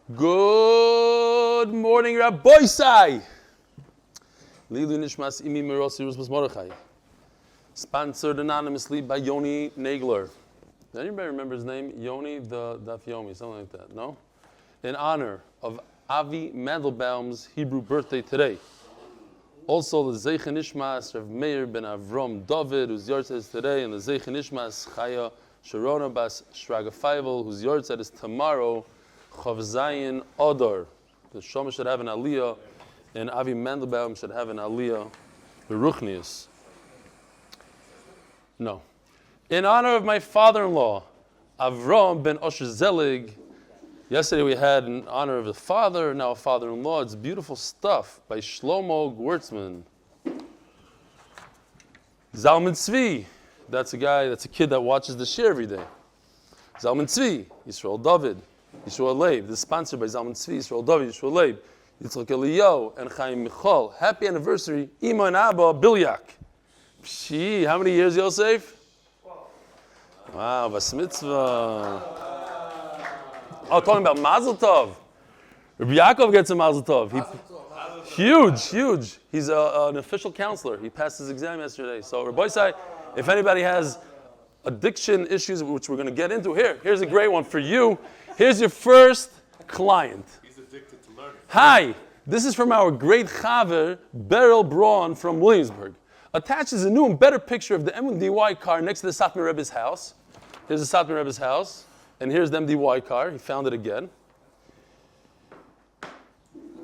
Good morning, Rabbi Sai. Leilu Nishmas imi mirosi rusmas Mordechai. Sponsored anonymously by Yoni Nagler. Does anybody remember his name? Yoni the Daf Yomi, something like that. No? In honor of Avi Mandelbaum's Hebrew birthday today. Also the Zelig Nishmas Rav Meir ben Avraham Dovid, whose yahrzeit is today, and the Zelig Nishmas Chaya Sharona bas Shraga Feivel, whose yahrzeit is tomorrow. Chav Zayin Odor. The Shlomo should have an Aliyah, and Avi Mandelbaum should have an Aliyah. The Ruchnius. No. In honor of my father-in-law, Avroham ben Osher Zelig. Yesterday we had in honor of the father, now a father-in-law. It's beautiful stuff by Shlomo Gewirtzman. Zalman Tzvi. That's a kid that watches the shir every day. Zalman Tzvi, Yisrael Dovid. Yisrael Leib. This is sponsored by Zalman Tzvi, Yisrael Dovid, Yisrael Leib, Yitzchok Eliyahu, and Chaim. Happy anniversary, Ima and Abba, Billyack. Pshee, how many years, Yosef? Wow, Bas Mitzvah. Oh, talking about Mazel Tov. Rabbi Yaakov gets a Mazel Tov. Huge. He's an official counselor. He passed his exam yesterday. So, Rabbi Sai, if anybody has addiction issues, which we're going to get into, here's a great one for you. Here's your first client. He's addicted to learning. Hi, this is from our great chaver, Beryl Braun from Williamsburg. Attached is a new and better picture of the MDY car next to the Satmar Rebbe's house. Here's the Satmar Rebbe's house, and here's the MDY car. He found it again.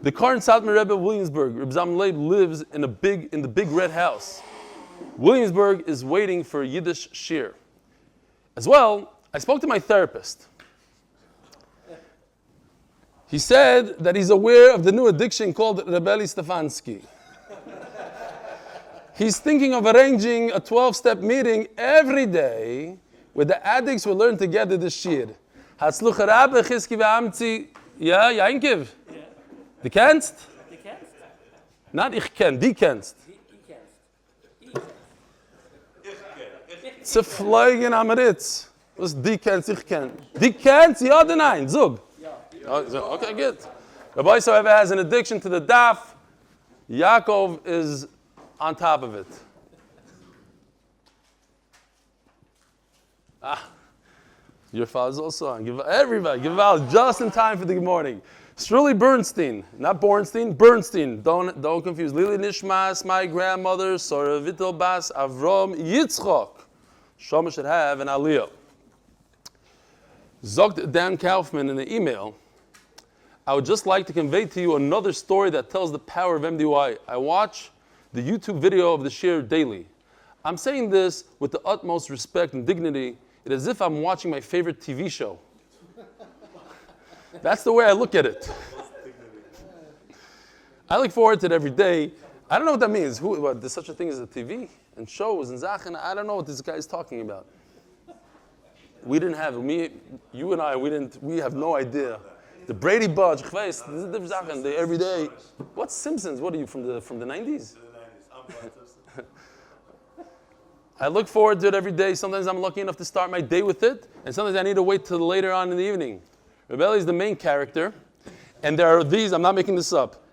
The car in Satmar Rebbe, Williamsburg. Reb Zalman Leib lives in the big red house. Williamsburg is waiting for a Yiddish shir. As well, I spoke to my therapist. He said that he's aware of the new addiction called Eli Stefansky. He's thinking of arranging a 12-step meeting every day where the addicts will learn together the shir. Hatzluch Rabbe Chizki ve'amtzi. Ja, Yankiv? Ja. Du kennst? Du kennst? Not ich kenn, die kennst. Ich kenn. Zu fliegen am Ritz. Was die kennst, ich kenn. Die kennst, ja oder nein? Zug. Okay, good. Rabbi so ever has an addiction to the daf. Yaakov is on top of it. Your father's also on. Give out just in time for the good morning. Sruly Bernstein, not Bornstein, Bernstein. Don't confuse. Lili Nishmas, my grandmother, Sara Vittel Bas, Avrohom, Yitzchok. Shlomo should have an Aliyah. Zogt Dan Kaufman in the email. I would just like to convey to you another story that tells the power of MDY. I watch the YouTube video of the shir daily. I'm saying this with the utmost respect and dignity. It is as if I'm watching my favorite TV show. That's the way I look at it. I look forward to it every day. I don't know what that means. There's such a thing as a TV and shows and Zachen. I don't know what this guy is talking about. We didn't have you and I. We have no idea. The Brady Bunch, this is the Zachen. Every day. What's Simpsons? What are you from the 90s? I look forward to it every day. Sometimes I'm lucky enough to start my day with it, and sometimes I need to wait till later on in the evening. Rebelli is the main character, and there are these. I'm not making this up.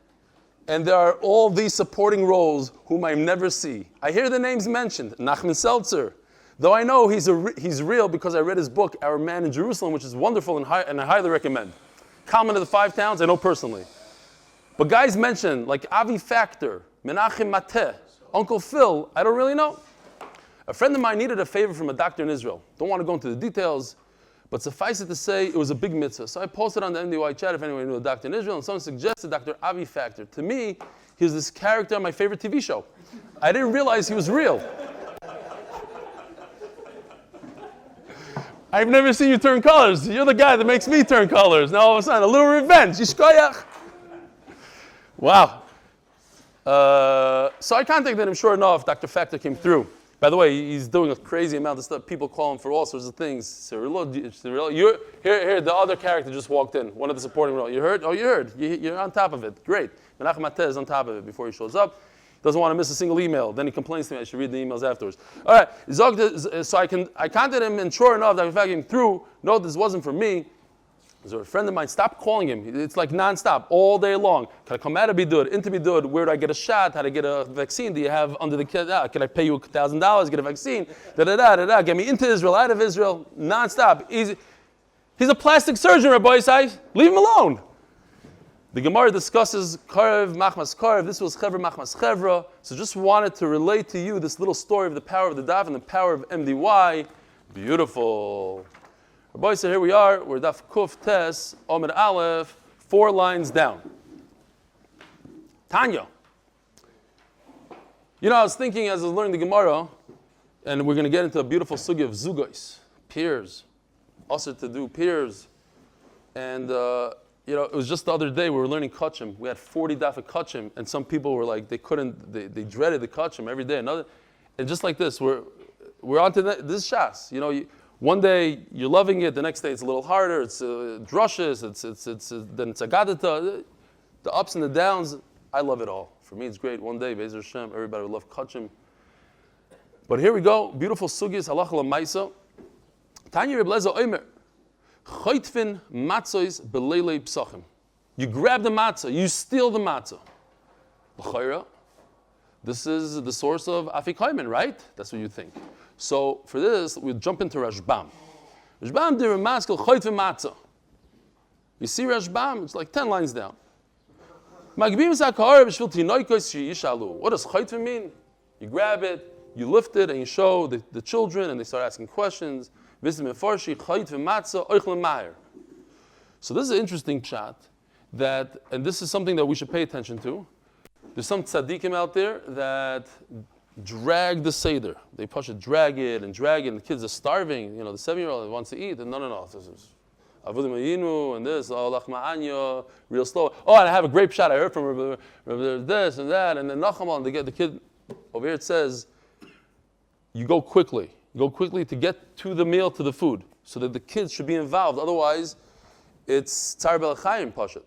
And there are all these supporting roles whom I never see. I hear the names mentioned. Nachman Seltzer. Though I know he's real because I read his book, Our Man in Jerusalem, which is wonderful and I highly recommend. Common of the Five Towns, I know personally. But guys mentioned, like Avi Factor, Menachem Mateh, Uncle Phil, I don't really know. A friend of mine needed a favor from a doctor in Israel. Don't want to go into the details, but suffice it to say, it was a big mitzvah. So I posted on the MDY chat if anyone knew a doctor in Israel, and someone suggested Dr. Avi Factor. To me, he was this character on my favorite TV show. I didn't realize he was real. I've never seen you turn colors. You're the guy that makes me turn colors. Now all of a sudden, a little revenge. Yishkoyach. Wow. So I contacted him. Sure enough, Dr. Factor came through. By the way, he's doing a crazy amount of stuff. People call him for all sorts of things. Cyril, here, the other character just walked in. One of the supporting roles. You heard? Oh, you heard. You're on top of it. Great. Menachem Mateh is on top of it before he shows up. Doesn't want to miss a single email. Then he complains to me. I should read the emails afterwards. All right. So I contacted him, and sure enough, Dr. Factor came through. No, this wasn't for me. So a friend of mine, stop calling him. It's like nonstop, all day long. Can I come out of Bidud, into Bidud? Where do I get a shot? How to get a vaccine? Do you have under the kid? Can I pay you $1,000, get a vaccine? Get me into Israel, out of Israel, nonstop. He's a plastic surgeon, Rabbi Isai. Leave him alone. The Gemara discusses Karev, Machmas Karev. This was Chevra, Machmas Chevra. So just wanted to relate to you this little story of the power of the Daf and the power of MDY. Beautiful. Rabbi said, here we are. We're Daf Kuf Tes, Amud Aleph, 4 lines down. Tanya. You know, I was thinking as I was learning the Gemara, and we're going to get into a beautiful sugya of zugos, peers. Also to do peers. And, it was just the other day we were learning kachim. We had 40 daf of kachim, and some people were like, they dreaded the kachim every day. And just like this, we're on to this shas. One day you're loving it, the next day it's a little harder. It's drushes, then it's agadata. The ups and the downs, I love it all. For me, it's great. One day, Be'ezer Hashem, everybody will love kachim. But here we go, beautiful sugyas halacha l'maisa. Tanya Reb Lezer Omer, chaytfin matzois b'leilei Pesachim. You grab the matzah, you steal the matzah. L'chayra, this is the source of afikoymen, right? That's what you think. So for this, we'll jump into Rashbam. Rashbam dir maskel chaytfin matzah. You see Rashbam? It's like 10 lines down. Magbim sakar b'shvil tinoikos yishalu. What does chaytfin mean? You grab it, you lift it, and you show the children, and they start asking questions. So this is an interesting chat, and this is something that we should pay attention to. There's some tzaddikim out there that drag the Seder. They drag it, and the kids are starving. The 7-year-old wants to eat, and no. This is Avudim and this, Lachma real slow. Oh, and I have a great shot. I heard from this and that, and then Nachamal, and they get the kid. Over here it says, you go quickly. Go quickly to get to the meal, to the food, so that the kids should be involved. Otherwise, it's Tzar Bel Chaim Pashat.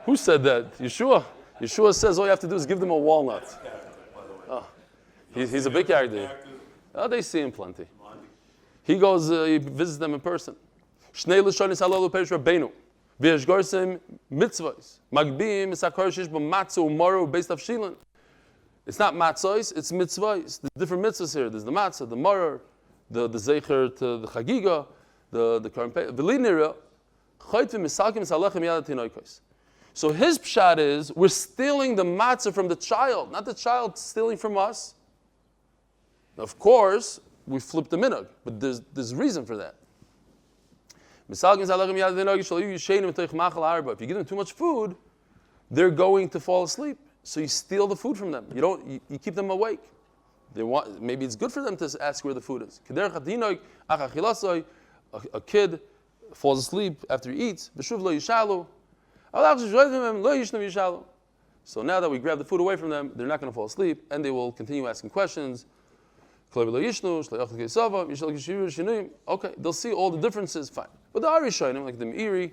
Who said that? Yeshua. Yeshua says all you have to do is give them a walnut. Oh, he's a big character. Oh, they see him plenty. He goes, he visits them in person. Shnei l'shonis halalu perish rabbeinu. V'yeshgorsim mitzvahs. Magbim misakar shish b'matzu u'maru based off shilin. It's not matzos, it's mitzvahs. There's different mitzvahs here. There's the matzah, the maror, the zecher to the chagiga, the karim v'linira. Chaytvim misakim salechem yad tinoikos. So his pshat is, we're stealing the matzah from the child, not the child stealing from us. Of course, we flip the minhag, but there's reason for that. If you give them too much food, they're going to fall asleep. So you steal the food from them. You keep them awake. Maybe it's good for them to ask where the food is. A kid falls asleep after he eats. So now that we grab the food away from them, they're not going to fall asleep, and they will continue asking questions. Okay, they'll see all the differences, fine. But the Arishonim, like the Meiri,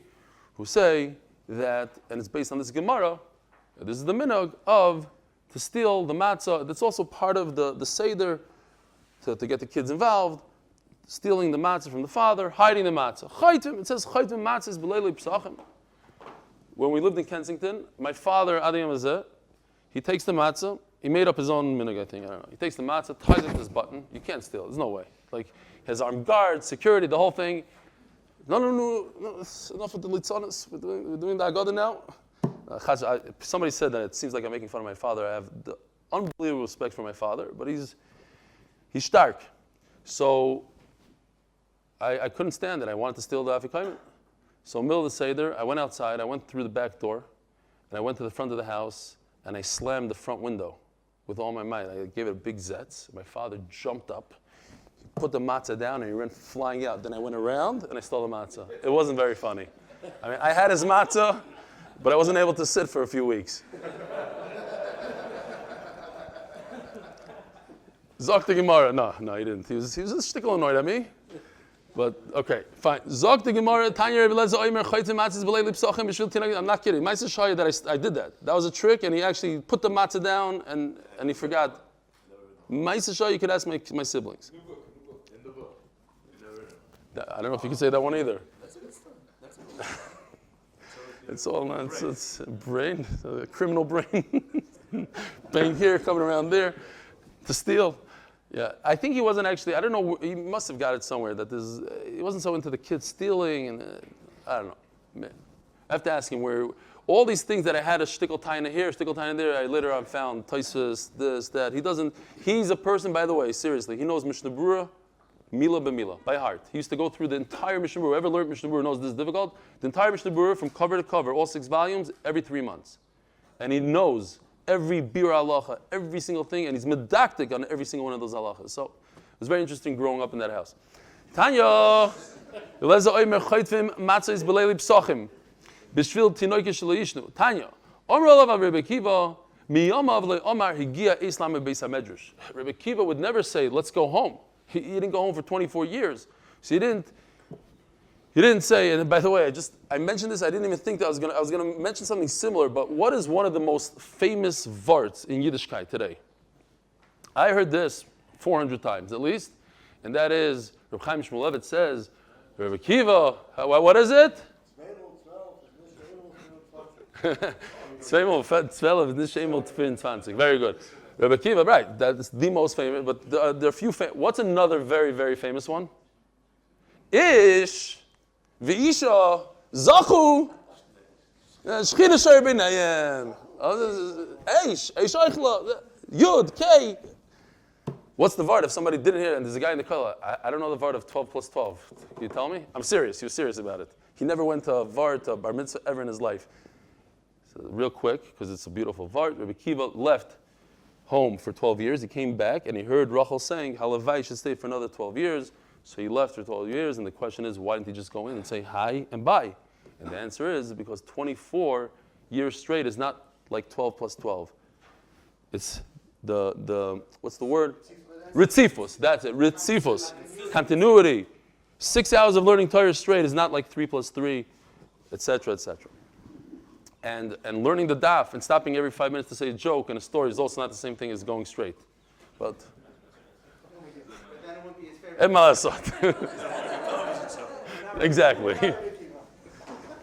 who say that, and it's based on this Gemara, this is the minhag of to steal the matzah. That's also part of the seder to get the kids involved. Stealing the matzah from the father, hiding the matzah. Chaytim, it says chaytim matzah is Leib Pesachim. When we lived in Kensington, my father Adiyam Azeh, he takes the matzah. He made up his own minhag, I think. I don't know. He takes the matzah, ties it to his button. You can't steal. There's no way. Like his armed guards, security, the whole thing. No. Enough with the litzonis. We're doing the Agadah now. Somebody said that it seems like I'm making fun of my father. I have the unbelievable respect for my father, but he's stark. So I couldn't stand it. I wanted to steal the afikoymen. So middle of the Seder, I went outside, I went through the back door, and I went to the front of the house, and I slammed the front window with all my might. I gave it a big zetz. My father jumped up, put the matzah down, and he ran flying out. Then I went around, and I stole the matzah. It wasn't very funny. I mean, I had his matzah, but I wasn't able to sit for a few weeks. Zok the Gemara. No, he didn't. He was a shtickle annoyed at me. But, okay, fine. Zok the Gemara, Tanya Reb Lezer Omer, Chaytim Matzahs B'lei Pesachim B'shvil Tinag. I'm not kidding. Ma'aseh Shaya that I did that. That was a trick, and he actually put the matzah down, and he forgot. Ma'aseh Shaya, you could ask my siblings. In the book. I don't know if you can say that one either. That's a good start. That's a good start. It's all it's brain, criminal brain. Bang here, coming around there to steal. Yeah, I think he wasn't actually, I don't know, he must have got it somewhere that he wasn't so into the kids stealing and I don't know. Man, I have to ask him where, all these things that I had a shtickle taina here, shtickle taina there, I later on found Taisus, this, that. He's a person, by the way, seriously, he knows Mishnah Berurah, Mila b'Mila, by heart. He used to go through the entire Mishnah Berurah. Whoever learned Mishnah Berurah knows this is difficult. The entire Mishnah Berurah from cover to cover, all 6 volumes, every 3 months. And he knows every bir halacha, every single thing, and he's medactic on every single one of those halachas. So it was very interesting growing up in that house. Tanya, Eleza oimer chaytvim matzos b'leili psachim, b'shvil tinoike shelo yishnu. Tanya, Omer olav Rebbe Kiva, miyamav le'omar higia islam beis hamedrash. Rebbe Kiva would never say, let's go home. He didn't go home for 24 years. So he didn't say, and by the way, I mentioned this, I didn't even think that I was going to mention something similar, but what is one of the most famous varts in Yiddishkeit today? I heard this 400 times at least, and that is, Reb Chaim Shmulevitz says, Rebbe Kiva, what is it? Very good. Rebbe Kiva, right, that's the most famous, but there are a few what's another very, very famous one? Ish, V'isha, Zachu, Shechina Shor B'nayim, Eish, Eichla, Yud, K. What's the vart if somebody didn't hear it and there's a guy in the color? I don't know the vart of 12 plus 12. Can you tell me? I'm serious. He was serious about it. He never went to a vart, a bar mitzvah ever in his life. So real quick, because it's a beautiful vart, Rebbe Kiva left home for 12 years. He came back and he heard Rachel saying, Halavai should stay for another 12 years. So he left for 12 years, and the question is, why didn't he just go in and say hi and bye? And the answer is because 24 years straight is not like 12 plus 12. It's the what's the word? Ritzifus, that's it, Ritzifus. Continuity. 6 hours of learning Torah straight is not like 3 plus 3, etc., etc. And learning the daf and stopping every 5 minutes to say a joke and a story is also not the same thing as going straight. But then it won't be his favorite. Exactly.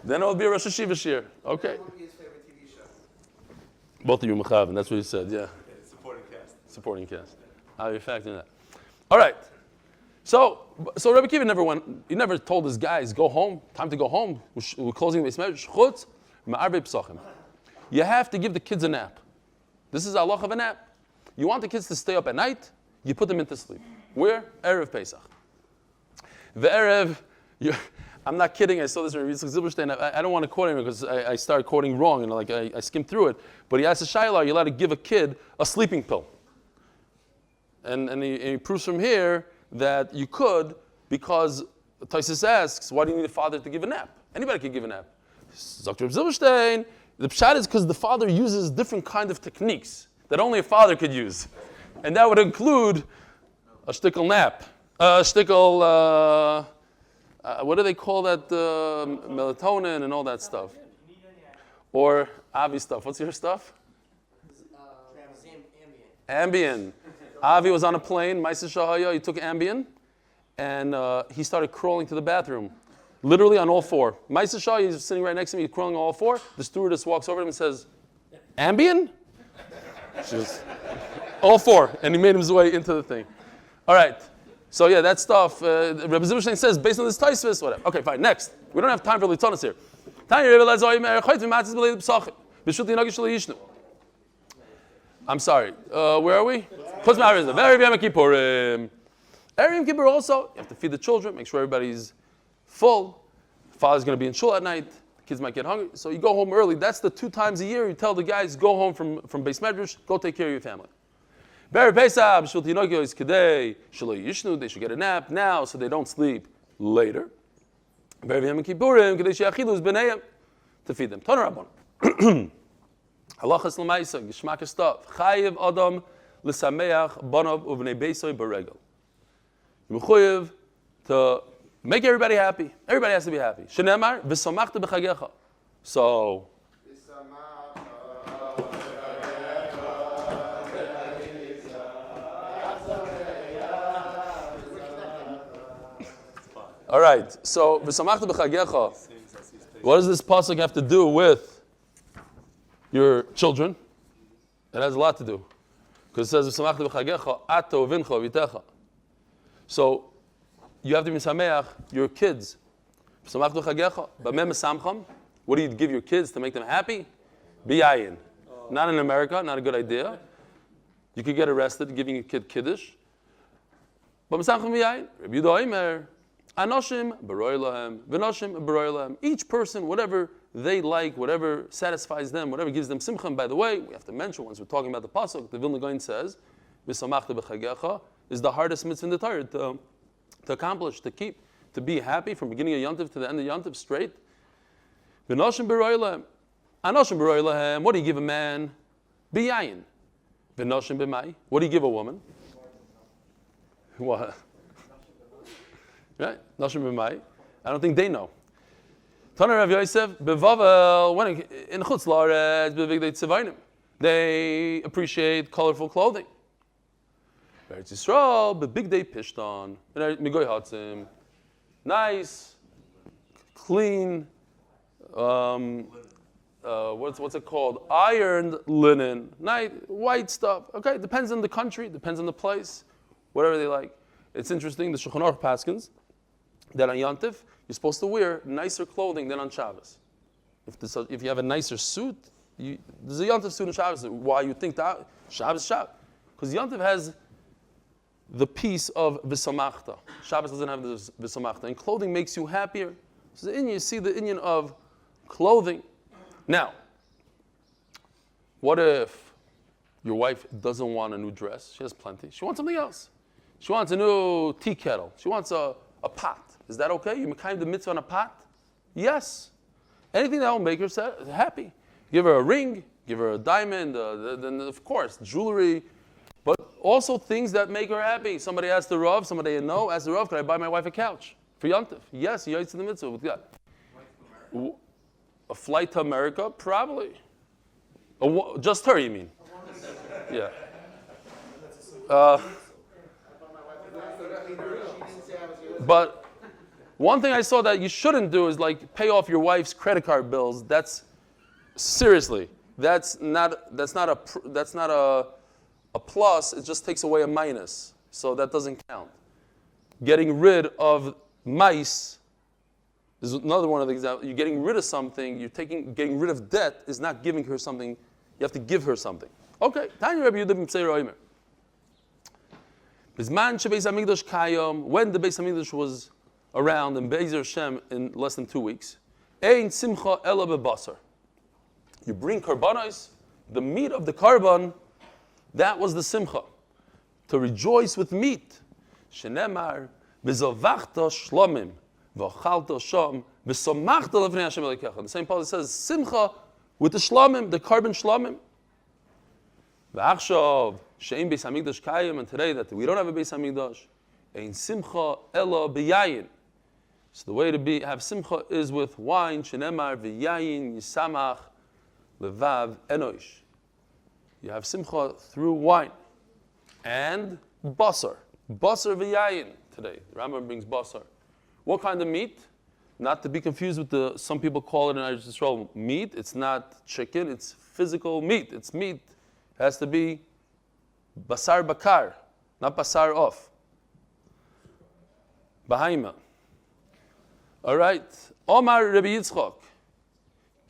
Then it will be a Rosh Hashiva shir. Okay. It won't be his favorite TV show. Both of you mechavan, that's what he said, yeah. Supporting cast. How are you factoring that? All right. So Rebbe Kiva he never told his guys, go home, time to go home. We're closing the Beis Chutz, ma'arvei Pesachim. You have to give the kids a nap. This is halacha of a nap. You want the kids to stay up at night, you put them into sleep. Where? Erev Pesach. The Erev, I'm not kidding, I saw this in Yitzchak Zilberstein. I don't want to quote him because I started quoting wrong and I skimmed through it. But he asked the Shaila, are you allowed to give a kid a sleeping pill? And he proves from here that you could, because Taisus asks, why do you need a father to give a nap? Anybody can give a nap. Dr. Zilberstein, the pshat is because the father uses different kind of techniques that only a father could use. And that would include a shtickle nap, a shtickle, what do they call that, melatonin and all that stuff? Or Avi stuff. What's your stuff? Ambien. Avi was on a plane, Maisa Shahaya, he took Ambien, and he started crawling to the bathroom, literally on all four. Maisa Shahaya, he's sitting right next to me, he's crawling on all four. The stewardess walks over to him and says, Ambien? Just, all four, and he made his way into the thing. All right, so yeah, that stuff, Rebbe Zilberstein says, based on this Taisvis, whatever. Okay, fine, next. We don't have time for Litonis here. I'm sorry, where are we? Very Yom Kippurim. Yom Kippur also, you have to feed the children, make sure everybody's full. Father's going to be in shul at night. The kids might get hungry. So you go home early. That's the 2 times a year you tell the guys, go home from Beis Medrash, go take care of your family. They should get a nap now so they don't sleep later. Yom Kippurim, to feed them. Halachas l'maisa, geshmak stuff. Chayiv adam l'sameach banav uvnei beisoy beregel. You're mechuyev to make everybody happy. Everybody has to be happy. Shenemar v'samachta b'chagecha. So. All right, so v'samachta b'chagecha. What does this pasuk have to do with your children? It has a lot to do. Because it says v'samachta b'chagecha ato vincha vitecha. So you have to be sameach your kids. V'samachta b'chagecha b'mem samcham. What do you give your kids to make them happy? Biyayin. Not in America, not a good idea. You could get arrested giving your kid kiddush. But Mesachim v'yayin, Rabbi Yehuda Omer, Anoshim b'roi lahem, v'noshim b'roi lahem. Each person, whatever they like, whatever satisfies them, whatever gives them simcha. And by the way, we have to mention, once we're talking about the pasuk, the Vilna Gaon says, V'samachta b'chagecha is the hardest mitzvah in the Torah to accomplish, to keep, to be happy from beginning of Yontif to the end of Yontif straight. V'noshim b'roi lahem. Anoshim b'roi lahem. What do you give a man? B'yayin. V'noshim b'mai. What do you give a woman? What? Right? Noshim b'mai. I don't think they know. Tana Rav Yosef bevavel when in Chutz La'aretz b'vigdei tzivayim. They appreciate colorful clothing. Eretz Yisrael b'bigdei pishton. Migoy hatzim. Nice, clean. What's it called? Ironed linen, nice, white stuff. Okay, depends on the country, depends on the place, whatever they like. It's interesting. The Shulchan Aruch paskins that on Yontif you're supposed to wear nicer clothing than on Shabbos. If you have a nicer suit, there's a Yontif suit on Shabbos. Why you think that Shabbos? Because Yontif has the piece of v'samachta. Shabbos doesn't have the v'samachta, and clothing makes you happier. So you see the inyan of clothing. Now, what if your wife doesn't want a new dress? She has plenty. She wants something else. She wants a new tea kettle. She wants a pot. Is that okay? You make the mitzvah on a pot? Yes. Anything that will make her happy. Give her a ring, give her a diamond, then of course, jewelry, but also things that make her happy. Somebody asked the Rav, somebody you know, asked the Rav, can I buy my wife a couch for Yontif? Yes, yahrzeit the mitzvah with that. A flight to America? Probably. Just her, you mean? Yeah. But one thing I saw that you shouldn't do is like pay off your wife's credit card bills. That's seriously. That's not a plus. It just takes away a minus. So that doesn't count. Getting rid of mice. This is another one of the examples. You're getting rid of something. Getting rid of debt is not giving her something. You have to give her something. Okay. Tanya Rabbi Yehuda B'Mtzeir Omer. Bizman shebeis hamikdash kayom. When the Beis Hamikdash was around in Be'ezer Hashem in less than 2 weeks, ein simcha ela bebasar. You bring karbanos, the meat of the karban. That was the simcha, to rejoice with meat. Shenemar v'zavachta shlomim. The same passage says simcha with the shlamim, the carbon shlamim. And today that we don't have a Beis Hamikdash, ein simcha ela b'yayin. So the way to have simcha is with wine. Shenemar v'yayin yisamach levav enosh. You have simcha through wine and basar v'yayin. Today the Rambam brings basar. What kind of meat? Not to be confused with some people call it in Israel meat. It's not chicken, it's physical meat. It's meat. It has to be basar bakar, not basar off. Bahaima. All right. Omar Rabbi Yitzchok.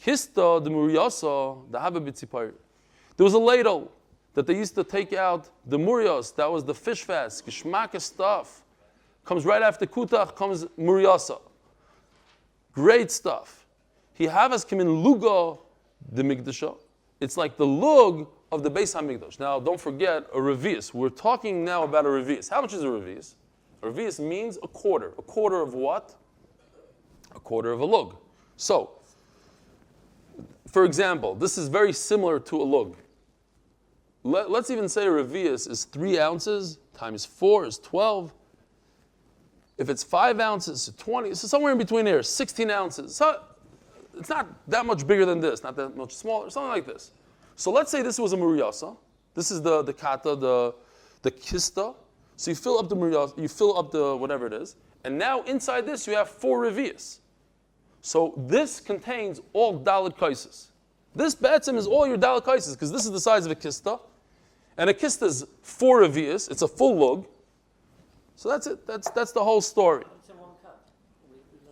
Kista de Muriasa, the Haba B'tzipar. There was a ladle that they used to take out the Murios. That was the fish fast, geschmacka stuff. Comes right after Kutach, comes Muriasa. Great stuff. He havas come in Lugo the Mikdasha. It's like the lug of the Beis Hamikdash. Now, don't forget a revius. We're talking now about a revius. How much is a revius? A revius means a quarter. A quarter of what? A quarter of a lug. So, for example, this is very similar to a lug. Let's even say a revius is 3 ounces times 4 is 12. If it's 5 ounces, 20, so somewhere in between here, 16 ounces. So it's not that much bigger than this, not that much smaller, something like this. So let's say this was a muriyasa. This is the kata, the kista. So you fill up the muriyasa, you fill up the whatever it is, And now inside this you have 4 revias. So this contains all Dalet Kaisis. This Be'etzim is all your Dalet Kaisis, because this is the size of a kista. And a kista is 4 revias. It's a full lug. So that's it. That's the whole story. It's in 1 cup.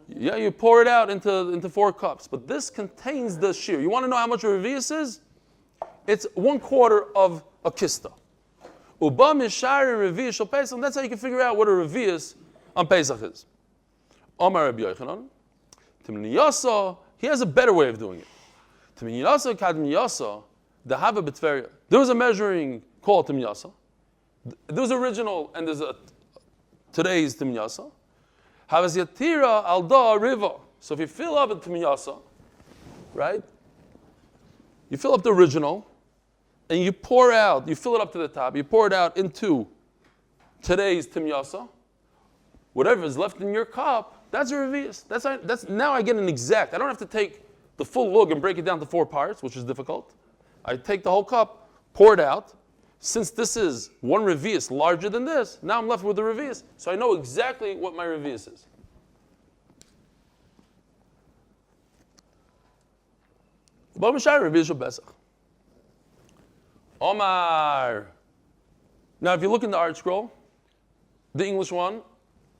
Yeah, you pour it out into 4 cups. But this contains the shear. You want to know how much a revius is? It's 1/4 of a kista. Uba mishari revius shel Pesach. That's how you can figure out what a revius on Pesach is. Omar Rabbi Yochanan. Timniyasa, he has a better way of doing it. Timniyasa kadmiyasa, the hava b'tveria. There was a measuring called timniyasa. There was original, and there's a today's timniyasa. Havas yatira alda riva. So if you fill up a timniyasa, right? You fill up the original, and you pour out. You fill it up to the top. You pour it out into today's timniyasa. Whatever is left in your cup, that's a revius. That's now I get an exact. I don't have to take the full lug and break it down to 4 parts, which is difficult. I take the whole cup, pour it out. Since this is 1 revius larger than this, now I'm left with the revius. So I know exactly what my revius is. Omar. Now, if you look in the art scroll, the English one,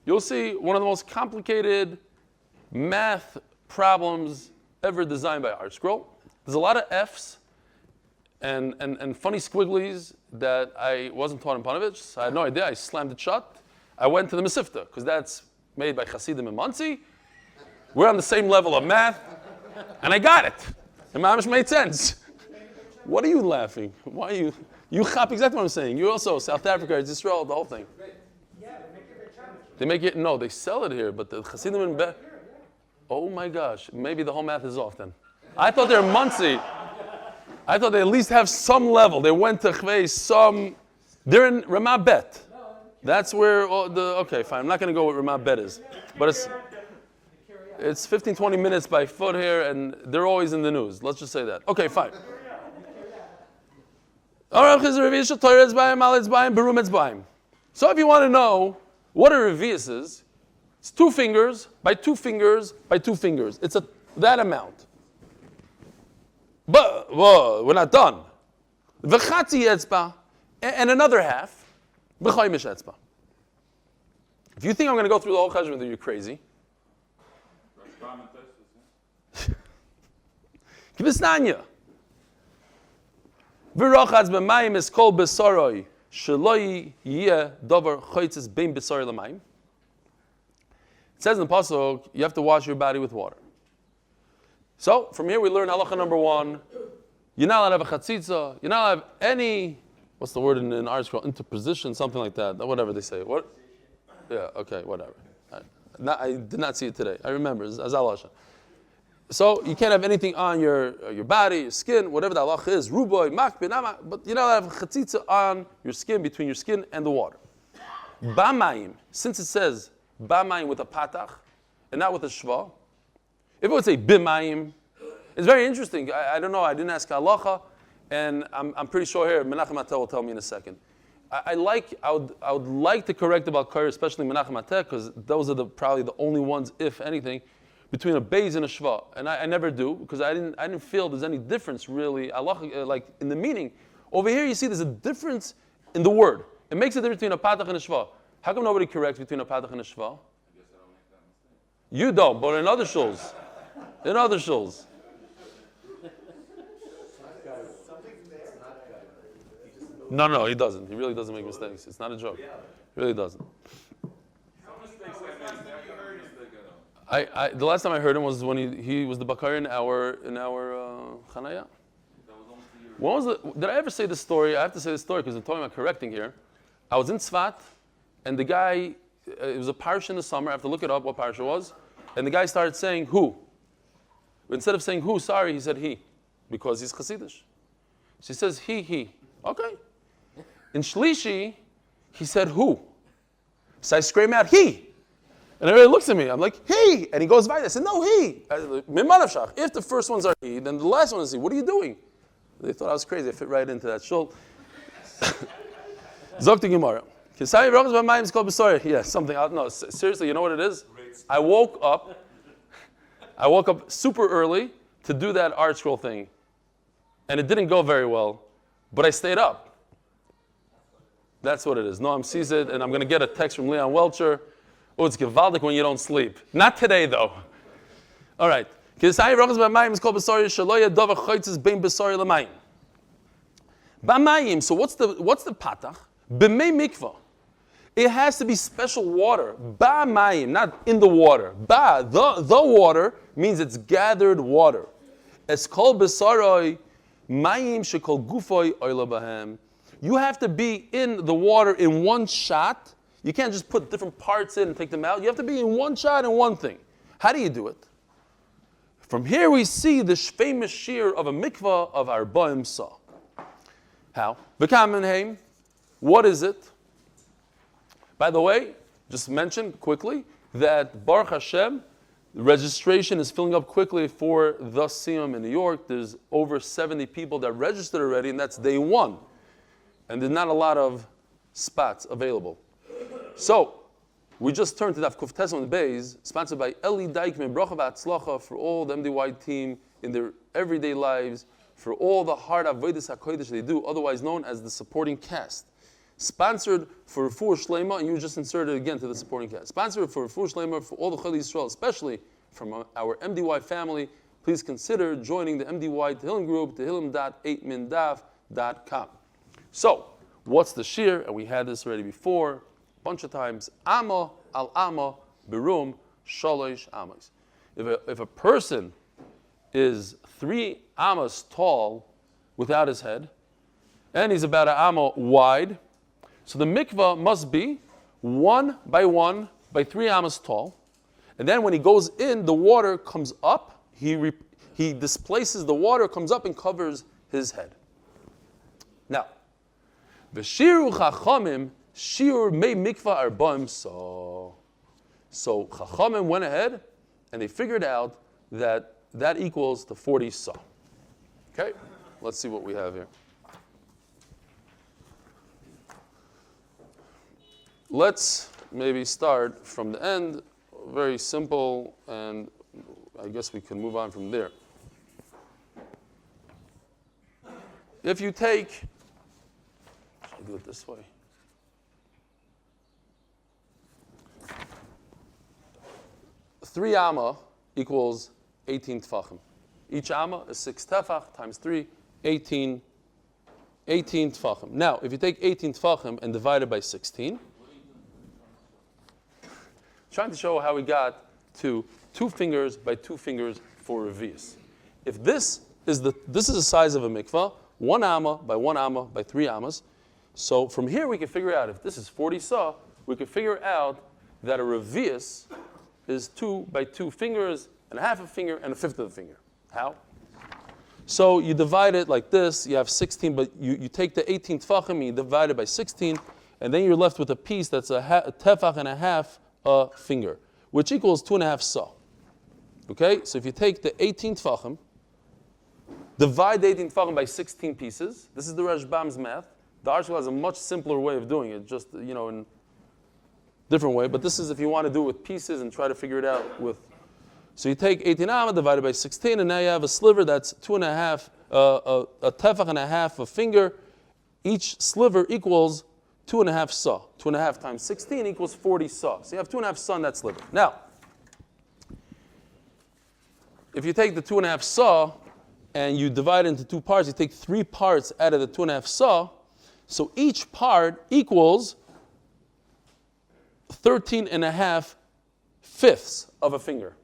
you'll see one of the most complicated math problems ever designed by Art Scroll. There's a lot of F's and funny squigglies that I wasn't taught in Panovich. So I had no idea. I slammed it shut. I went to the Mesivta, because that's made by Hasidim and Monsey. We're on the same level of math. And I got it. And Mamish made sense. What are you laughing? Why are you? You chop exactly what I'm saying. You also, South Africa, it's Yisrael, the whole thing. They make it, no, they sell it here, but the Hasidim and oh my gosh, maybe the whole math is off then. I thought they were Monsey. I thought they at least have some level. They went to Chvei, they're in Ramah Bet. That's where okay, fine, I'm not going to go what Ramah Bet is. But it's 15, 20 minutes by foot here, and they're always in the news. Let's just say that. Okay, fine. So if you want to know what a revius is, it's 2 fingers by 2 fingers by 2 fingers. It's that amount. But we're not done. V'chatzi etzba, and another half. B'chaymish etzba. If you think I'm going to go through the whole cheshbon with you, you're crazy. K'visnanya. V'rochatz b'mayim is kol b'soroi. It says in the pasuk, you have to wash your body with water. So from here we learn halacha number 1. You're not allowed to have a chatzitza. You're not allowed to have any, what's the word in art scroll? Interposition, something like that. Whatever they say. What? Yeah. Okay. Whatever. I did not see it today. I remember. Azal Hashem. So you can't have anything on your body, your skin, whatever the halacha is, ruboy, makbid, but you're not allowed to have chatzitza on your skin, between your skin and the water. Bamayim, since it says bamayim with a patach and not with a shva, if it would say bimayim, it's very interesting. I don't know. I didn't ask halacha, and I'm pretty sure here Menachem Ateh will tell me in a second. I would like to correct about Kair, especially Menachem Ateh, because those are probably the only ones, if anything, between a beis and a shva, and I never do, because I didn't feel there's any difference really, like in the meaning. Over here you see there's a difference in the word. It makes a difference between a patach and a shva. How come nobody corrects between a patach and a shva? I guess I don't make that mistake. You don't, but in other shuls. No, he doesn't. He really doesn't make mistakes. It's not a joke. He really doesn't. Some mistakes I make. Never heard mistake at all. The last time I heard him was when he was the bakar in our chanaya. That was almost a year. When was did I ever say this story? I have to say this story because I'm talking about correcting here. I was in Tzvat, and the guy, it was a parsha in the summer. I have to look it up what parsha was, and the guy started saying who. Instead of saying who, sorry, he said he, because he's Chassidish. She says he. Okay. In Shlishi, he said who. So I scream out he. And everybody looks at me. I'm like, he. And he goes by. I said, no, he. If the first ones are he, then the last one is he. What are you doing? They thought I was crazy. I fit right into that shul. Zok the Gemara. Yeah, something. No, seriously, you know what it is? I woke up super early to do that art scroll thing. And it didn't go very well, but I stayed up. That's what it is. No, I'm seized, and I'm going to get a text from Leon Welcher. Oh, it's gewaldic when you don't sleep. Not today, though. All right. So what's the patach? B'mei mikvah. It has to be special water. Ba mayim, not in the water. Ba, the water, means it's gathered water. Es kol b'saroi, mayim shekol gufoy oila bahem. You have to be in the water in one shot. You can't just put different parts in and take them out. You have to be in one shot in one thing. How do you do it? From here we see the famous shear of a mikvah of our Arba'im Sa. How? V'kamenheim. What is it? By the way, just mention quickly that Baruch Hashem, the registration is filling up quickly for the Siyum in New York. There's over 70 people that registered already, and that's day one. And there's not a lot of spots available. So, we just turned to Daf Amud Beis, sponsored by Eli Stefansky, Bracha v'Atzlacha for all the MDY team in their everyday lives, for all the hard avodas hakodesh they do, otherwise known as the supporting cast. Sponsored for Refuah Shlema, and you just inserted again to the supporting cast. Sponsored for Refuah Shlema for all the Chayei Yisrael, especially from our MDY family. Please consider joining the MDY Tehillim group, tehillim.8mindaf.com. So, what's the shear? And we had this already before, a bunch of times. Amma al amma birum shalosh amas. If a person is 3 amas tall without his head, and he's about an amma wide, so the mikvah must be 1 by 1 by 3 amas tall. And then when he goes in, the water comes up. He displaces the water, comes up and covers his head. Now, v'shiru chachamim shir mei mikvah arba'im sa. So chachamim went ahead and they figured out that equals the 40 sa. Okay, let's see what we have here. Let's maybe start from the end, very simple, and I guess we can move on from there. If you take, should I do it this way? Three amma equals 18 tefachim. Each amma is 6 tefach times 3, 18 tefachim. Now, if you take 18 tefachim and divide it by 16, trying to show how we got to 2 fingers by 2 fingers for revius. If this is the size of a mikvah, 1 amma by 1 amma by 3 ammas. So from here we can figure out if this is 40 sa, we can figure out that a revius is 2 by 2 fingers and a half a finger and a fifth of a finger. How? So you divide it like this. You have 16, but you take the 18 tefachim and you divide it by 16, and then you're left with a piece that's a tefach and a half a finger, which equals 2.5 sa. Okay, so if you take the 18 tefachim, divide the 18 tefachim by 16 pieces. This is the Rashbam's math. The Arshal has a much simpler way of doing it, just in a different way. But this is if you want to do it with pieces and try to figure it out with. So you take 18 amma divided by 16, and now you have a sliver that's 2.5, a tefach and a half a finger. Each sliver equals 2.5 sa. 2.5 times 16 equals 40 sa. So you have 2.5 sa in that sliver. Now, if you take the 2.5 sa and you divide it into 2 parts, you take 3 parts out of the 2.5 sa. So each part equals 13.5 fifths of a finger,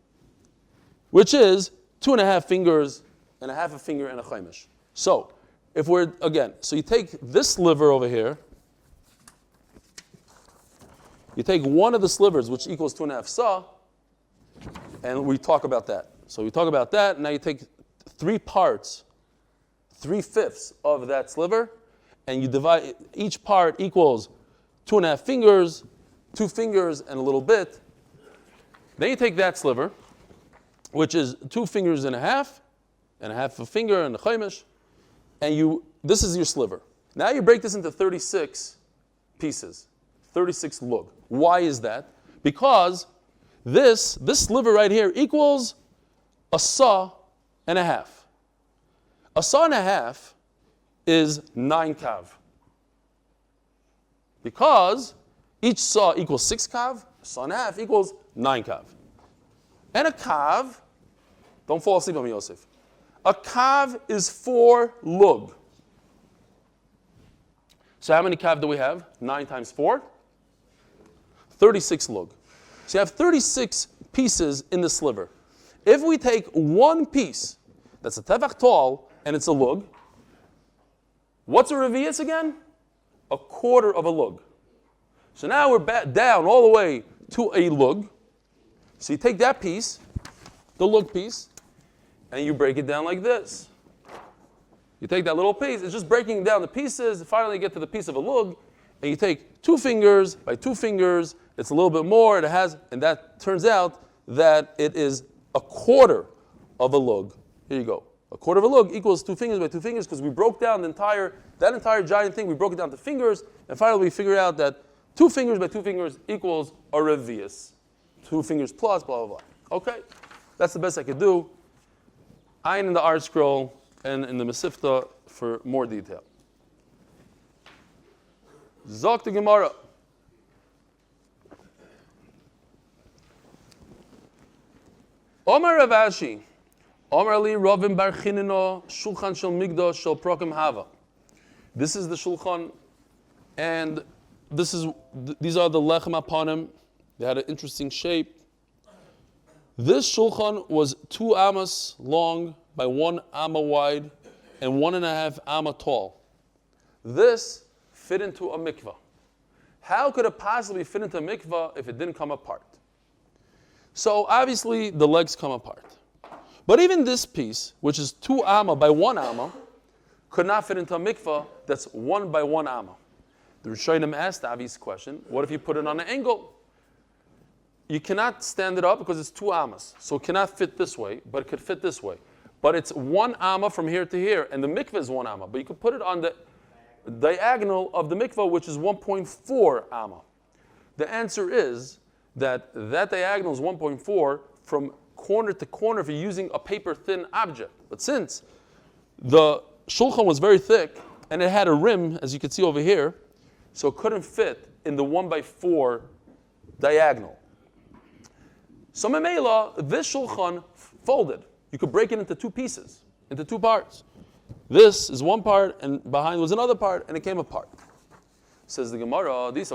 which is 2.5 fingers and a half a finger and a chaimish. So, so you take this sliver over here, you take one of the slivers, which equals 2.5 sa, and we talk about that. So we talk about that, and now you take 3 parts, 3 fifths of that sliver, and you divide, each part equals 2.5 fingers, 2 fingers and a little bit. Then you take that sliver, which is 2 fingers and a half a finger and a chaimish, and this is your sliver. Now you break this into 36 pieces, 36 lug. Why is that? Because this sliver right here equals a saw and a half. A saw and a half is 9 kav. Because each saw equals 6 kav, a saw and a half equals 9 kav. And a kav, don't fall asleep on me, Yosef. A kav is 4 lug. So how many kav do we have? 9 times 4? 36 lug. So you have 36 pieces in the sliver. If we take one piece that's a tefach tall and it's a lug, what's a revius again? A quarter of a lug. So now we're down all the way to a lug. So you take that piece, the lug piece, and you break it down like this. You take that little piece, it's just breaking down the pieces, finally you get to the piece of a lug, and you take 2 fingers by 2 fingers, it's a little bit more, and that turns out that it is a quarter of a lug. Here you go. A quarter of a lug equals 2 fingers by 2 fingers, because we broke down that entire giant thing, we broke it down to fingers, and finally we figured out that 2 fingers by 2 fingers equals a revius. 2 fingers plus, blah, blah, blah. Okay, that's the best I could do. Ayin in the art scroll and in the Mesifta for more detail. Zok the Gemara. Omar Rav Ashi, Omar li Ravim bar Chinino, Shulchan shel Migdosh shel Prokim Hava. This is the Shulchan, and these are the lechem aponim. They had an interesting shape. This Shulchan was 2 amas long by 1 amma wide and 1.5 amma tall. This fit into a mikvah. How could it possibly fit into a mikvah if it didn't come apart? So obviously the legs come apart. But even this piece, which is 2 amma by 1 amma, could not fit into a mikvah that's 1 by 1 amma. The Rishonim asked the obvious question, what if you put it on an angle? You cannot stand it up because it's 2 ammas. So it cannot fit this way, but it could fit this way. But it's 1 amma from here to here, and the mikvah is 1 amma. But you could put it on the diagonal of the mikvah, which is 1.4 amma. The answer is that diagonal is 1.4 from corner to corner if you're using a paper-thin object. But since the shulchan was very thick, and it had a rim, as you can see over here, so it couldn't fit in the 1x4 diagonal. So Memela, this shulchan folded. You could break it into 2 pieces, into 2 parts. This is 1 part, and behind was another part, and it came apart. Says the Gemara, if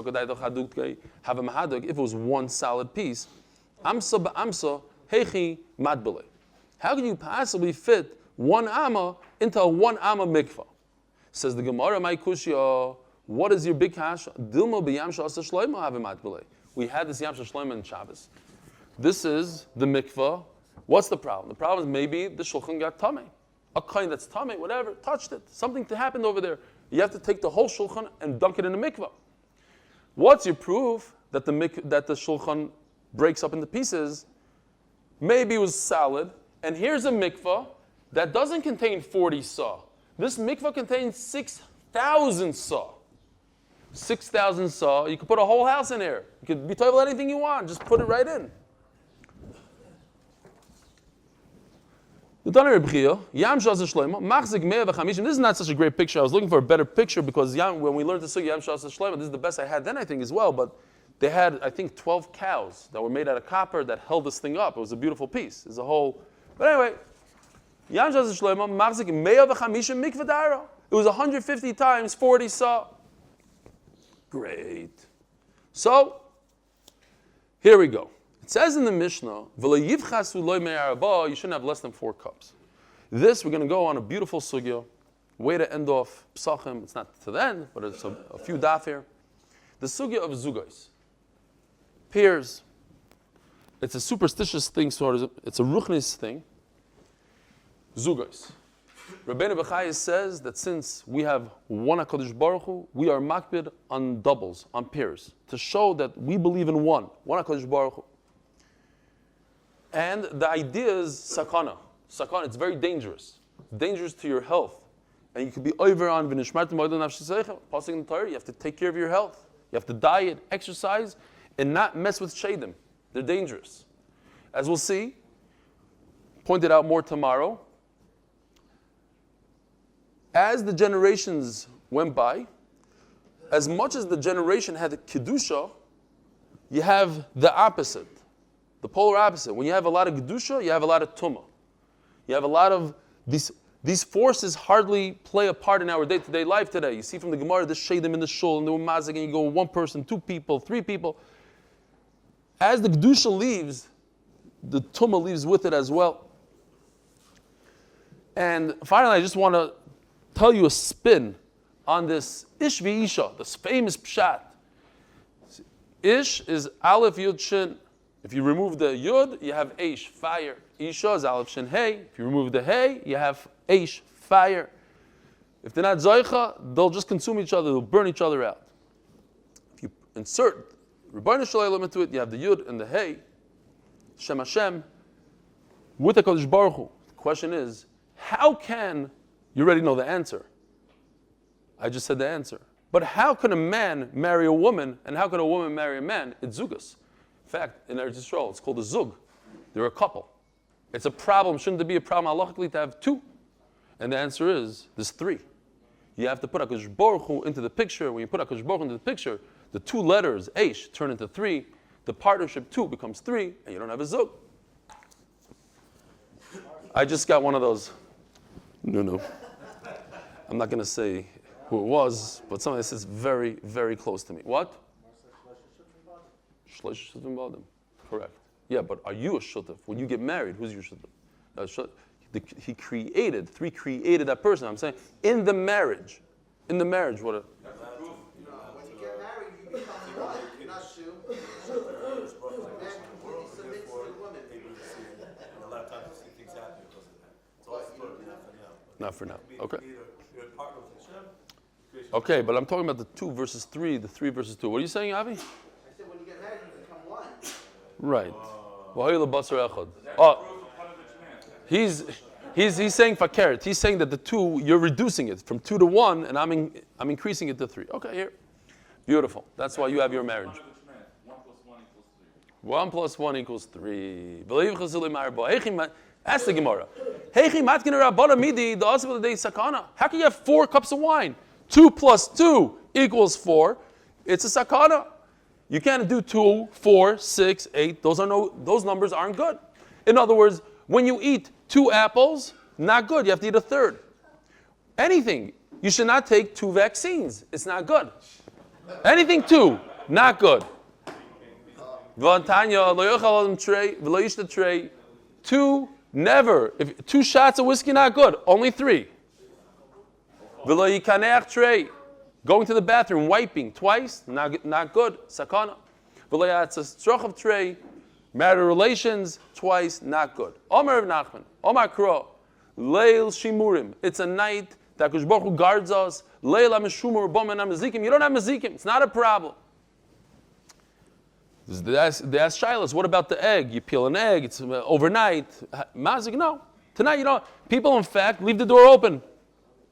it was 1 solid piece, amsa ba'amsa hechi matbele. How can you possibly fit 1 amma into a 1 amma mikvah? Says the Gemara, my kushya, what is your big kasha? Dilmo b'yam sh'asa shloimo have matbele. We had this yam sh'shloimo in Shabbos. This is the mikvah. What's the problem? The problem is maybe the shulchan got tamei. A kind that's tamei, whatever, touched it. Something happened over there. You have to take the whole shulchan and dunk it in the mikvah. What's your proof that the shulchan breaks up into pieces? Maybe it was solid. And here's a mikvah that doesn't contain 40 saw. This mikvah contains 6,000 saw. 6,000 saw. You could put a whole house in here. You could be told anything you want. Just put it right in. This is not such a great picture. I was looking for a better picture because when we learned to sing Yam Shas Shlomo, this is the best I had then, I think, as well. But they had, I think, 12 cows that were made out of copper that held this thing up. It was a beautiful piece. It's a whole. But anyway, Yam Shas Shlomo, Machzik Me'ah v'Chamishim Mikveh Dara. It was 150 times 40 saw. Great. So, here we go. It says in the Mishnah, you shouldn't have less than 4 cups. This, we're going to go on a beautiful sugya, way to end off Pesachim. It's not to the end, but it's a few daf here. The sugya of zugos. Pears. It's a superstitious thing, sort of. It's a ruchnis thing. Zugos. Rabbeinu Bechaya says that since we have one HaKadosh Baruch Hu, we are makbid on doubles, on pairs, to show that we believe in one HaKadosh Baruch Hu. And the idea is sakana. Sakana, it's very dangerous. It's dangerous to your health. And you could be over on v'nishmartem b'odel nafsheseichem. Passing the Torah, you have to take care of your health. You have to diet, exercise, and not mess with sheidim. They're dangerous. As we'll see, pointed out more tomorrow, as the generations went by, as much as the generation had kedusha, you have the opposite, the polar opposite. When you have a lot of kedusha, you have a lot of tumah. You have a lot of these forces hardly play a part in our day-to-day life today. You see from the Gemara, the sheidim in the shul, and the mazik, and you go one person, two people, three people. As the kedusha leaves, the tumah leaves with it as well. And finally, I just want to tell you a spin on this ish v'isha, this famous pshat. Ish is aleph yud shin. If you remove the yud, you have eish, fire. Isha is aleph shin hey. If you remove the hey, you have eish, fire. If they're not zoicha, they'll just consume each other, they'll burn each other out. If you insert Rebbeinu Shalom into it, you have the yud and the hey, Shem Hashem, with the Kodesh Baruch Hu. The question is, how can, you already know the answer. I just said the answer. But how can a man marry a woman, and how can a woman marry a man? It's zugas. In fact, in Eretz Yisrael, it's called a zug. They're a couple. It's a problem. Shouldn't it be a problem halachically to have two? And the answer is, there's three. You have to put HaKadosh Baruch Hu into the picture. When you put HaKadosh Baruch Hu into the picture, the two letters, Eish, turn into three. The partnership, two, becomes three, and you don't have a zug. I just got one of those. No. I'm not going to say who it was, but somebody that sits very, very close to me. What? Correct. Yeah, but are you a shutaf? When you get married, who's your shutaf? He created that person. I'm saying, in the marriage, what a... When you get married, you become one, not two. Man submits to the woman. A lot of times you see things happen because of that. It's all story, Not for now. Okay. You're a partner with Hashem. Okay, but I'm talking about the 2 versus 3, the 3 versus 2. What are you saying, Avi? I said when you get married, you become one. Right. He's saying fakert. He's saying that the 2, you're reducing it from 2 to 1, and I'm increasing it to 3. Okay, here. Beautiful. That's why you have your marriage. 1 plus 1 equals 3. Ask the Gemara. How can you have 4 cups of wine? 2 plus 2 equals 4. It's a sakana. You can't do 2, 4, 6, 8. Those numbers aren't good. In other words, when you eat 2 apples, not good. You have to eat a third. Anything. You should not take 2 vaccines. It's not good. Anything 2, not good. 2, never. If 2 shots of whiskey, not good. Only 3. Going to the bathroom, wiping twice, not good. Sakana. Marital relations, twice, not good. Omar of Nachman, Omar Kro, Leil Shimurim. It's a night that Kodesh Baruch Hu guards us. Leil HaMeshumur Bomen HaMezikim. You don't have Mezikim. It's not a problem. They ask Shilas, what about the egg? You peel an egg, it's overnight. Mazik, no. Tonight you don't. People, in fact, leave the door open.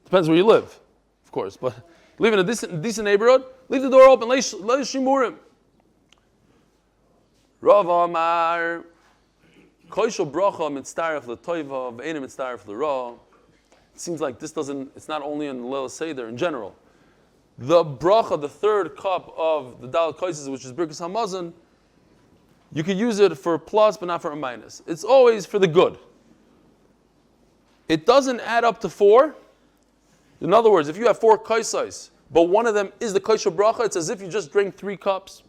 Depends where you live, of course. But live in a decent neighborhood, leave the door open. Leil Shimurim. Rav Amar, Koishel Bracha Mitztaref L'Toiva, V'Eina Mitztaref L'Ra. It seems like it's not only in the Leil Seder, in general. The bracha, the 3rd cup of the Dalet Kaises, which is Birkas Hamazon, you could use it for a plus, but not for a minus. It's always for the good. It doesn't add up to 4. In other words, if you have 4 kaisais, but one of them is the Koishel Bracha, it's as if you just drank 3 cups.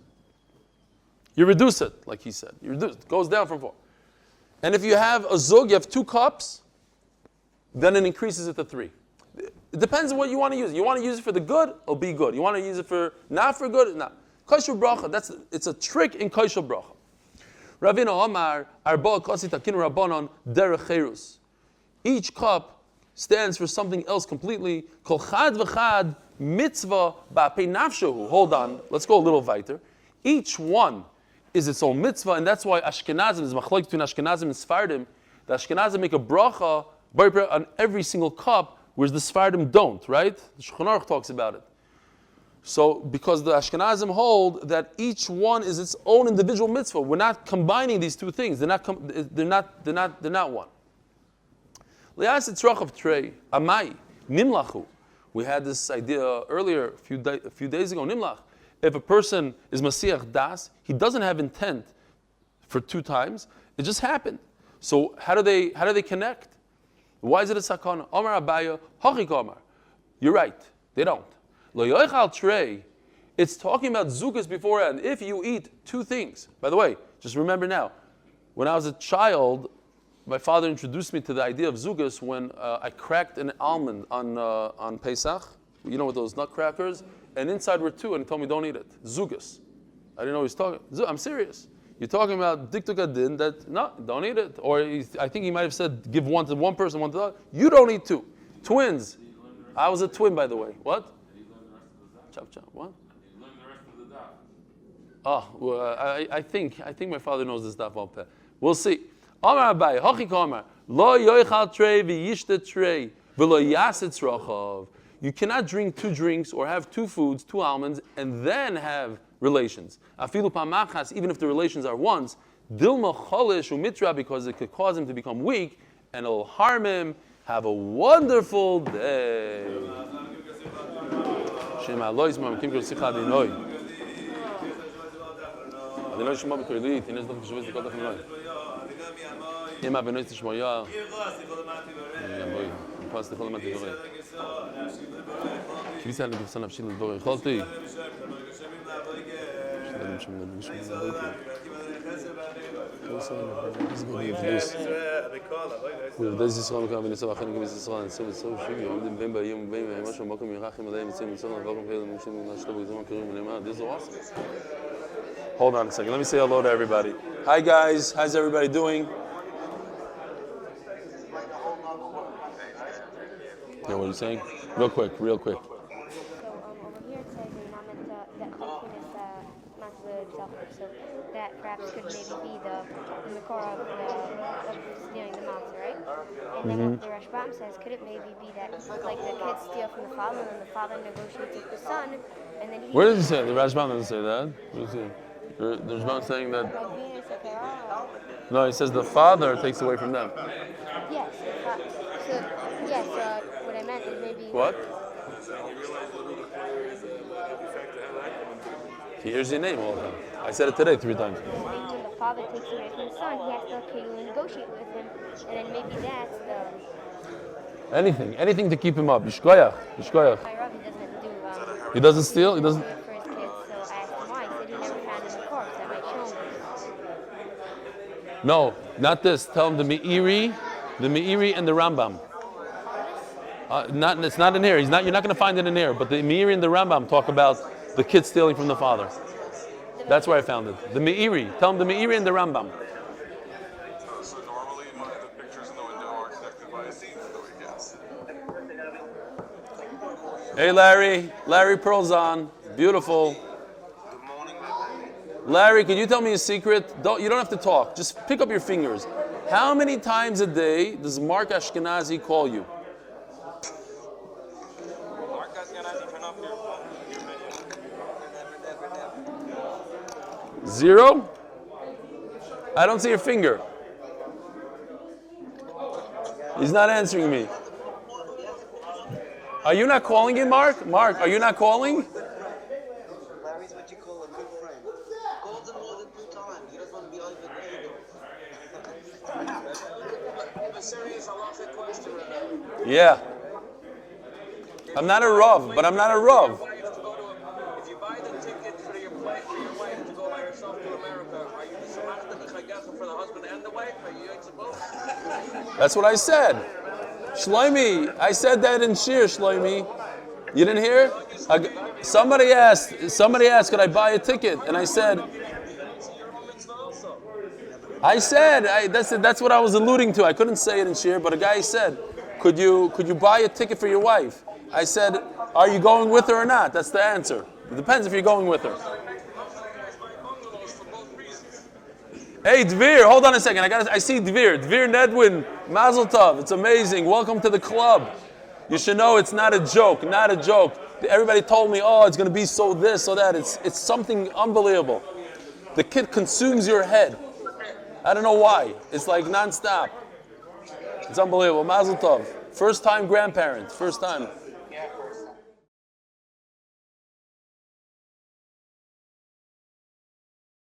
You reduce it, like he said. You reduce it goes down from 4. And if you have a zug, you have 2 cups, then it increases it to 3. It depends on what you want to use. You want to use it for the good, it'll be good. You want to use it for not for good, not. Kosher bracha, it's a trick in kosher bracha. Ravina Omar, Arba Kasi Takin Rabbanon Derech Cherus. Each cup stands for something else completely. Kol Chad V'Chad Mitzvah Ba'pei Nafshehu. Hold on, let's go a little weiter. Each one is its own mitzvah, and that's why Ashkenazim is machlok between Ashkenazim and Sfardim. The Ashkenazim make a bracha on every single cup, whereas the Sfardim don't, right? The Shulchan Aruch talks about it. So, because the Ashkenazim hold that each one is its own individual mitzvah. We're not combining these two things. They're not one. Lias etzrochav trei amai nimlachu. We had this idea earlier, a few days ago. Nimlach. If a person is Masiach Das, he doesn't have intent for 2 times. It just happened. So how do they connect? Why is it a sakana? Omar Abaya, Hachik Omar. You're right. They don't. Lo yoichal trei. It's talking about zukas beforehand. If you eat 2 things. By the way, just remember now, when I was a child, my father introduced me to the idea of zukas when I cracked an almond on Pesach. You know, with those nutcrackers, and inside were 2, and he told me don't eat it. Zugas. I didn't know he was talking. I'm serious. You're talking about diktukadin that no, don't eat it. Or I think he might have said give one to one person, one to the other. You don't eat 2. Twins. I was a twin, by the way. What? Chop chop. What? Oh, well, I think my father knows this daf al peh. We'll see. Amar Abai, Hachik Amar, Lo yoichal trei v'yishta trei v'lo yasetz rochav. You cannot drink 2 drinks or have 2 foods, 2 almonds, and then have relations. Afilu pamachas, even if the relations are once, dilma cholish umitra, because it could cause him to become weak, and it'll harm him. Have a wonderful day. Shema Elois ma'amkim kol sicha adinoi. Adinoi shema b'korli, tinez dov k'shavez l'kol dach minoi. Yema b'noi t'shmoya. Yaboi, m'pas t'chol l'mat t'vorei. Kivisa l'givsa nafshi l'dvorei cholti. Shdalim shem l'dvish m'avoiti. ובדייס ישראל מקרא וניסה ואחרי נגבי ישראל ניסה וצור שיבי עומדים בין באים ובין מהימה שם מקום ירחים עדיין מצאים מצאים ועברם כאלה מומשים ונשתו בגזום הקרים ונאמר this is awesome. Hold on a second, let me say hello to everybody. Hi guys, how's everybody doing? Yeah, what are you saying? Real quick. So over here it says in Lamed that Cholkin is so that perhaps could maybe be the makor of stealing the matzah, right? And then the Rashbam says, could it maybe be that like the kids steal from the father and then the father negotiates with the son, and then he... Where does it say? The Rashbam doesn't say that. Where does it say? The Rashbam saying that... No, he says the father takes away from them. Yes. What I meant is maybe... What? He hears your name all the time. I said it today 3 times. When the father takes away from the son, he has to negotiate with him, and then maybe that's the... Anything to keep him up. Yishkoyach. My Rav, He doesn't steal? He doesn't... for his kids, so I asked him why. He said he never found him in corpse. That might show him. No, not this. Tell him the Meiri and the Rambam. It's not in here. You're not going to find it in here. But the Meiri and the Rambam talk about the kid stealing from the father. That's where I found it. The Meiri. Tell him the Meiri and the Rambam. So normally the pictures in the window are connected by a seat, so he gets. Hey Larry. Larry Pearl's on. Beautiful. Larry, can you tell me a secret? You don't have to talk. Just pick up your fingers. How many times a day does Mark Ashkenazi call you? Mark Ashkenazi, turn off your 0? I don't see your finger. He's not answering me. Are you not calling him, Mark? Mark, are you not calling? Larry's what you call a good friend. Calls him more than 2 times. He doesn't want to be over. A serious halachic question. Yeah. I'm not a Rav, but I'm not a Rav. If you buy the ticket for your wife to go by herself to America, are you the for the husband and the wife? Are you supposed? That's what I said. Shlomi, I said that in Shir, Shlomi. You didn't hear? Somebody asked, could I buy a ticket? And I said, that's what I was alluding to. I couldn't say it in Shir, but a guy said, could you buy a ticket for your wife? I said, are you going with her or not? That's the answer. It depends if you're going with her. Hey, Dvir, hold on a second. I see Dvir. Dvir Nedwin, Mazel Tov. It's amazing. Welcome to the club. You should know it's not a joke, not a joke. Everybody told me, oh, it's going to be so this, so that. It's something unbelievable. The kid consumes your head. I don't know why. It's like nonstop. It's unbelievable. Mazel tov. First time grandparent. First time.